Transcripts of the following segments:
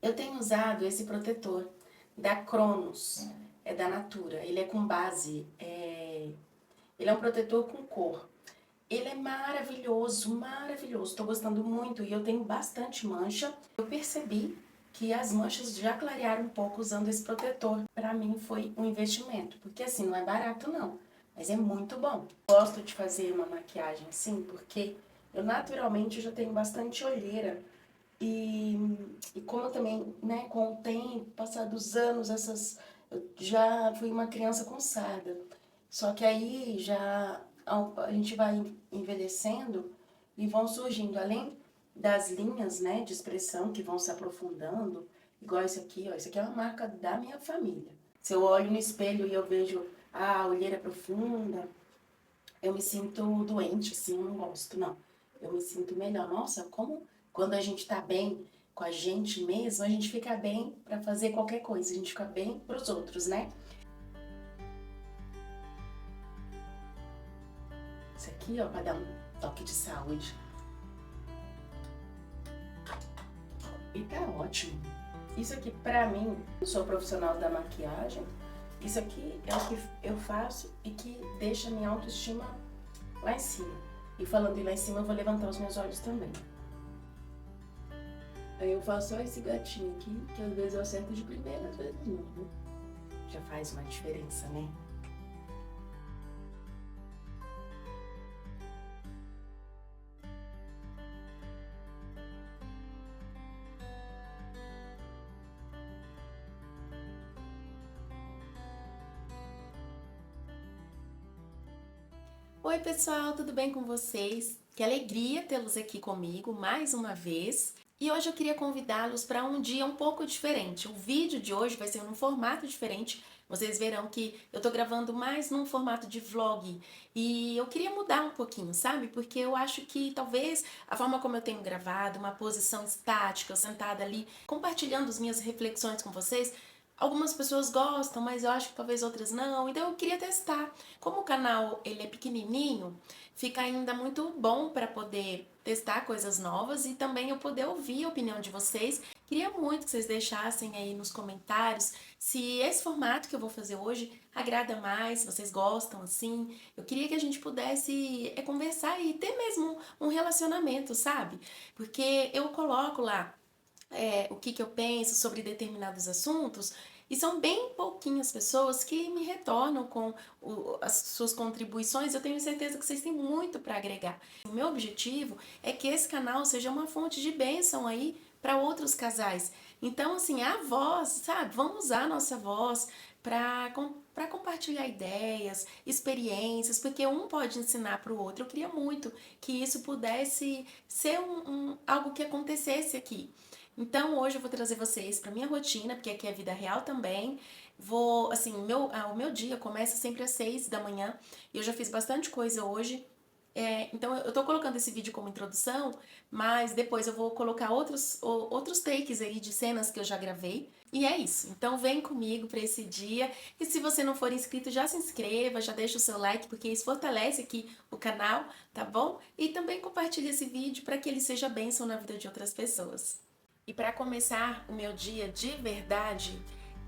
Eu tenho usado esse protetor da Cronos, é da Natura. Ele é com base, ele é um protetor com cor. Ele é maravilhoso, maravilhoso. Estou gostando muito e eu tenho bastante mancha. Eu percebi que as manchas já clarearam um pouco usando esse protetor. Para mim foi um investimento, porque assim, não é barato não, mas é muito bom. Gosto de fazer uma maquiagem assim, porque eu naturalmente já tenho bastante olheira. E, e como eu também, né, com o tempo, passados os anos, eu já fui uma criança com sarda. Só que aí já a gente vai envelhecendo e vão surgindo, além das linhas, né, de expressão que vão se aprofundando, igual esse aqui, ó, esse aqui é uma marca da minha família. Se eu olho no espelho e eu vejo a olheira profunda, eu me sinto doente, assim, eu não gosto, não. Eu me sinto melhor. Nossa, como quando a gente tá bem com a gente mesmo, a gente fica bem pra fazer qualquer coisa, a gente fica bem pros outros, né? Isso aqui, ó, pra dar um toque de saúde. E tá ótimo. Isso aqui, pra mim, eu sou profissional da maquiagem, isso aqui é o que eu faço e que deixa minha autoestima lá em cima. E falando em lá em cima, eu vou levantar os meus olhos também. Aí eu faço só esse gatinho aqui, que às vezes eu acerto de primeira, às vezes não, né? Já faz uma diferença, né? Oi, pessoal, tudo bem com vocês? Que alegria tê-los aqui comigo mais uma vez. E hoje eu queria convidá-los para um dia um pouco diferente. O vídeo de hoje vai ser num formato diferente. Vocês verão que eu tô gravando mais num formato de vlog. E eu queria mudar um pouquinho, sabe? Porque eu acho que talvez a forma como eu tenho gravado, uma posição estática, eu sentada ali, compartilhando as minhas reflexões com vocês, algumas pessoas gostam, mas eu acho que talvez outras não. Então eu queria testar. Como o canal ele é pequenininho, fica ainda muito bom para poder testar coisas novas e também eu poder ouvir a opinião de vocês. Queria muito que vocês deixassem aí nos comentários se esse formato que eu vou fazer hoje agrada mais, se vocês gostam assim. Eu queria que a gente pudesse conversar e ter mesmo um relacionamento, sabe? Porque eu coloco lá o que eu penso sobre determinados assuntos, e são bem pouquinhas pessoas que me retornam com as suas contribuições. Eu tenho certeza que vocês têm muito para agregar. O meu objetivo é que esse canal seja uma fonte de bênção aí para outros casais. Então, assim, a voz, sabe? Vamos usar a nossa voz para compartilhar ideias, experiências, porque um pode ensinar para o outro. Eu queria muito que isso pudesse ser algo que acontecesse aqui. Então hoje eu vou trazer vocês para minha rotina, porque aqui é vida real também. Vou, assim, o meu dia começa sempre às 6 da manhã e eu já fiz bastante coisa hoje. Então eu tô colocando esse vídeo como introdução, mas depois eu vou colocar outros takes aí de cenas que eu já gravei. E é isso. Então vem comigo para esse dia. E se você não for inscrito, já se inscreva, já deixa o seu like, porque isso fortalece aqui o canal, tá bom? E também compartilhe esse vídeo para que ele seja bênção na vida de outras pessoas. E para começar o meu dia de verdade,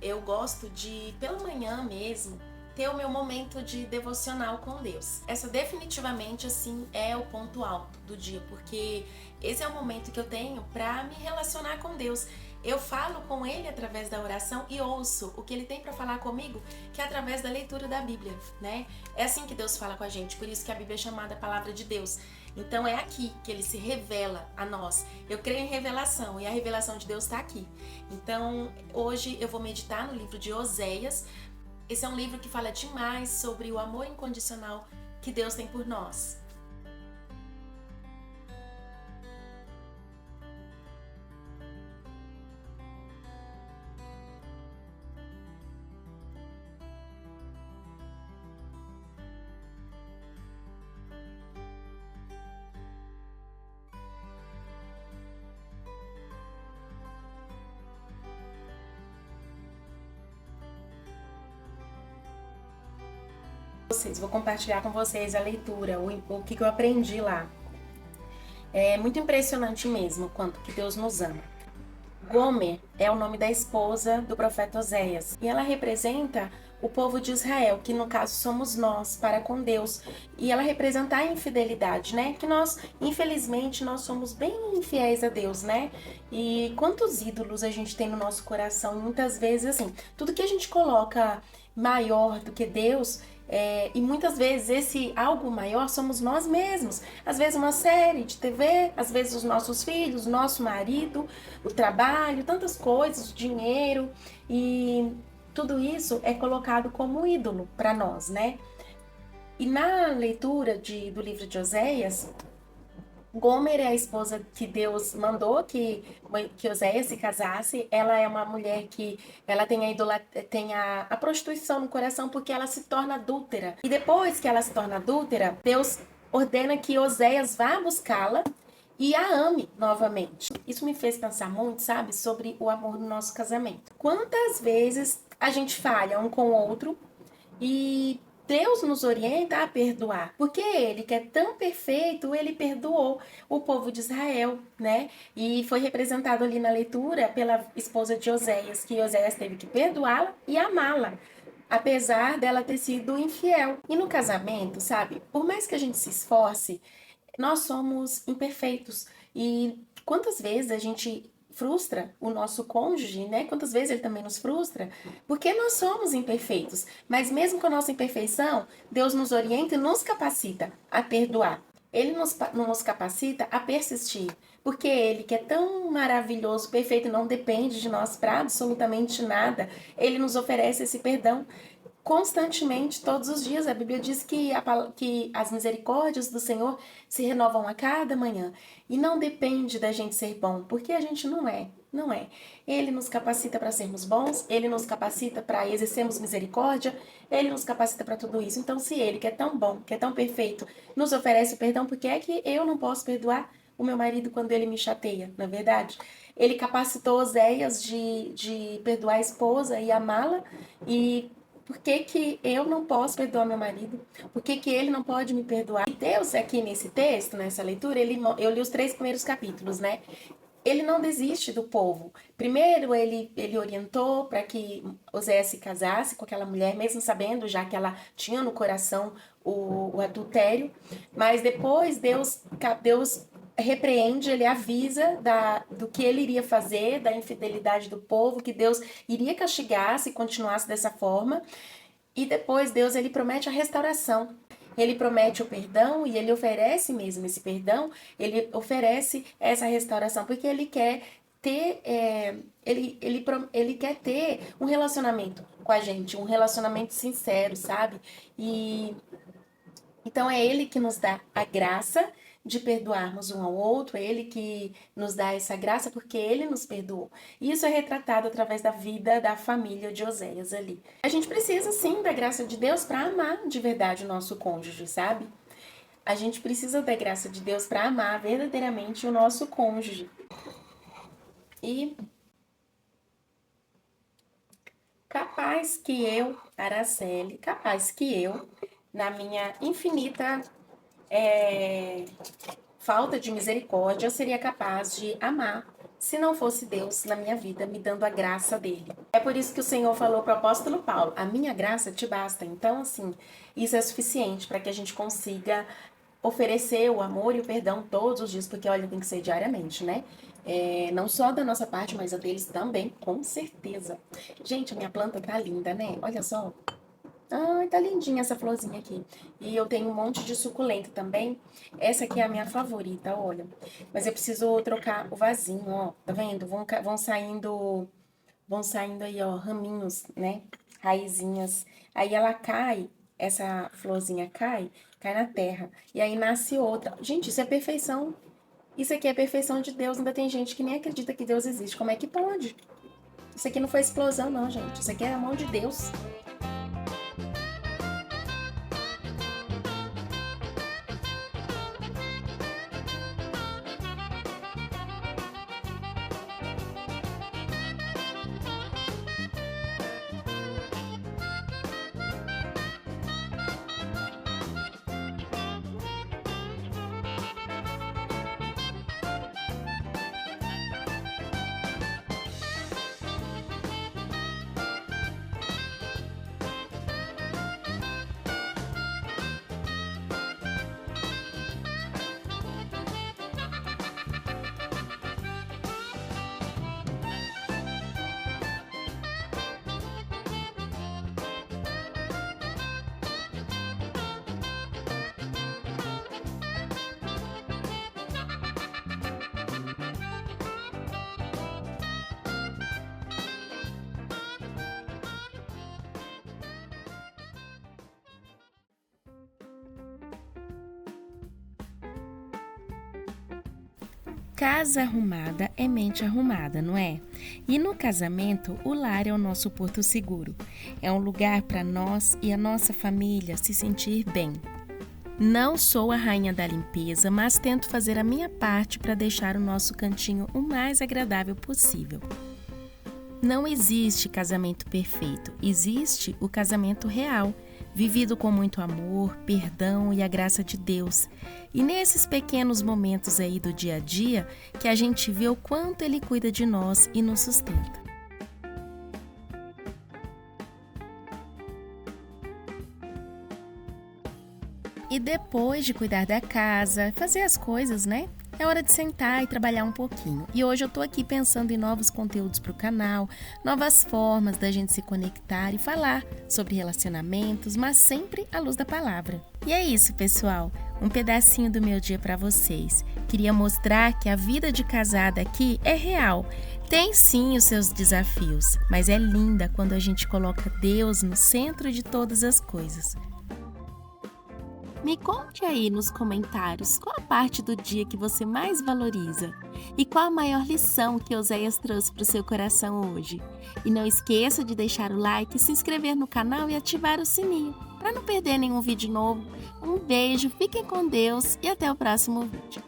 eu gosto de, pela manhã mesmo, ter o meu momento de devocional com Deus. Essa definitivamente, assim, é o ponto alto do dia, porque esse é o momento que eu tenho para me relacionar com Deus. Eu falo com Ele através da oração e ouço o que Ele tem para falar comigo, que é através da leitura da Bíblia, né? É assim que Deus fala com a gente, por isso que a Bíblia é chamada a Palavra de Deus. Então é aqui que Ele se revela a nós. Eu creio em revelação e a revelação de Deus está aqui. Então hoje eu vou meditar no livro de Oséias. Esse é um livro que fala demais sobre o amor incondicional que Deus tem por nós. Vou compartilhar com vocês a leitura, o que eu aprendi lá. É muito impressionante mesmo o quanto que Deus nos ama. Gomer é o nome da esposa do profeta Oséias e ela representa o povo de Israel, que no caso somos nós, para com Deus. E ela representa a infidelidade, né? Que nós, infelizmente, nós somos bem infiéis a Deus, né? E quantos ídolos a gente tem no nosso coração? E muitas vezes, assim, tudo que a gente coloca maior do que Deus, e muitas vezes esse algo maior somos nós mesmos. Às vezes uma série de TV, às vezes os nossos filhos, o nosso marido, o trabalho, tantas coisas, o dinheiro, e tudo isso é colocado como ídolo para nós, né? E na leitura do livro de Oséias, Gomer é a esposa que Deus mandou que Oséias se casasse. Ela é uma mulher que ela tem a prostituição no coração porque ela se torna adúltera. E depois que ela se torna adúltera, Deus ordena que Oséias vá buscá-la e a ame novamente. Isso me fez pensar muito, sabe, sobre o amor no nosso casamento. Quantas vezes a gente falha um com o outro e Deus nos orienta a perdoar, porque Ele, que é tão perfeito, Ele perdoou o povo de Israel, né? E foi representado ali na leitura pela esposa de Oséias, que Oséias teve que perdoá-la e amá-la, apesar dela ter sido infiel. E no casamento, sabe, por mais que a gente se esforce, nós somos imperfeitos. E quantas vezes a gente frustra o nosso cônjuge, né? Quantas vezes ele também nos frustra? Porque nós somos imperfeitos. Mas mesmo com a nossa imperfeição, Deus nos orienta e nos capacita a perdoar. Ele nos capacita a persistir. Porque Ele, que é tão maravilhoso, perfeito, não depende de nós para absolutamente nada, Ele nos oferece esse perdão constantemente, todos os dias. A Bíblia diz que as misericórdias do Senhor se renovam a cada manhã. E não depende da gente ser bom, porque a gente não é. Não é. Ele nos capacita para sermos bons, Ele nos capacita para exercermos misericórdia, Ele nos capacita para tudo isso. Então, se Ele, que é tão bom, que é tão perfeito, nos oferece o perdão, por que é que eu não posso perdoar o meu marido quando ele me chateia, na verdade? Ele capacitou Oséias de perdoar a esposa e amá-la, e por que que eu não posso perdoar meu marido? Por que que ele não pode me perdoar? E Deus, aqui nesse texto, nessa leitura, eu li os 3 primeiros capítulos, né? Ele não desiste do povo. Primeiro, ele orientou para que Oséias se casasse com aquela mulher, mesmo sabendo já que ela tinha no coração o adultério. Mas depois, Deus repreende, ele avisa do que ele iria fazer, da infidelidade do povo, que Deus iria castigar se continuasse dessa forma. E depois Deus, ele promete a restauração. Ele promete o perdão e ele oferece mesmo esse perdão, ele oferece essa restauração, porque ele quer ter, ele quer ter um relacionamento com a gente, um relacionamento sincero, sabe? E então é Ele que nos dá a graça de perdoarmos um ao outro, é Ele que nos dá essa graça porque Ele nos perdoou. E isso é retratado através da vida da família de Oséias ali. A gente precisa sim da graça de Deus para amar de verdade o nosso cônjuge, sabe? A gente precisa da graça de Deus para amar verdadeiramente o nosso cônjuge. E capaz que eu, Araceli, capaz que eu, na minha infinita falta de misericórdia, eu seria capaz de amar se não fosse Deus na minha vida me dando a graça dele. É por isso que o Senhor falou para o apóstolo Paulo: a minha graça te basta. Então, assim, isso é suficiente para que a gente consiga oferecer o amor e o perdão todos os dias, porque olha, tem que ser diariamente, né? Não só da nossa parte, mas a deles também, com certeza. Gente, a minha planta tá linda, né? Olha só. Ai, tá lindinha essa florzinha aqui. E eu tenho um monte de suculenta também. Essa aqui é a minha favorita, olha. Mas eu preciso trocar o vasinho, ó. Tá vendo? Vão saindo aí, ó, raminhos, né? Raizinhas. Aí ela cai, essa florzinha cai na terra. E aí nasce outra. Gente, isso é perfeição. Isso aqui é perfeição de Deus. Ainda tem gente que nem acredita que Deus existe. Como é que pode? Isso aqui não foi explosão, não, gente. Isso aqui é a mão de Deus. Casa arrumada é mente arrumada, não é? E no casamento, o lar é o nosso porto seguro. É um lugar para nós e a nossa família se sentir bem. Não sou a rainha da limpeza, mas tento fazer a minha parte para deixar o nosso cantinho o mais agradável possível. Não existe casamento perfeito, existe o casamento real, vivido com muito amor, perdão e a graça de Deus. E nesses pequenos momentos aí do dia a dia que a gente vê o quanto Ele cuida de nós e nos sustenta. E depois de cuidar da casa, fazer as coisas, né? É hora de sentar e trabalhar um pouquinho. E hoje eu tô aqui pensando em novos conteúdos para o canal, novas formas da gente se conectar e falar sobre relacionamentos, mas sempre à luz da palavra. E é isso, pessoal. Um pedacinho do meu dia para vocês. Queria mostrar que a vida de casada aqui é real. Tem sim os seus desafios, mas é linda quando a gente coloca Deus no centro de todas as coisas. Me conte aí nos comentários qual a parte do dia que você mais valoriza e qual a maior lição que Oséias trouxe para o seu coração hoje. E não esqueça de deixar o like, se inscrever no canal e ativar o sininho para não perder nenhum vídeo novo. Um beijo, fiquem com Deus e até o próximo vídeo.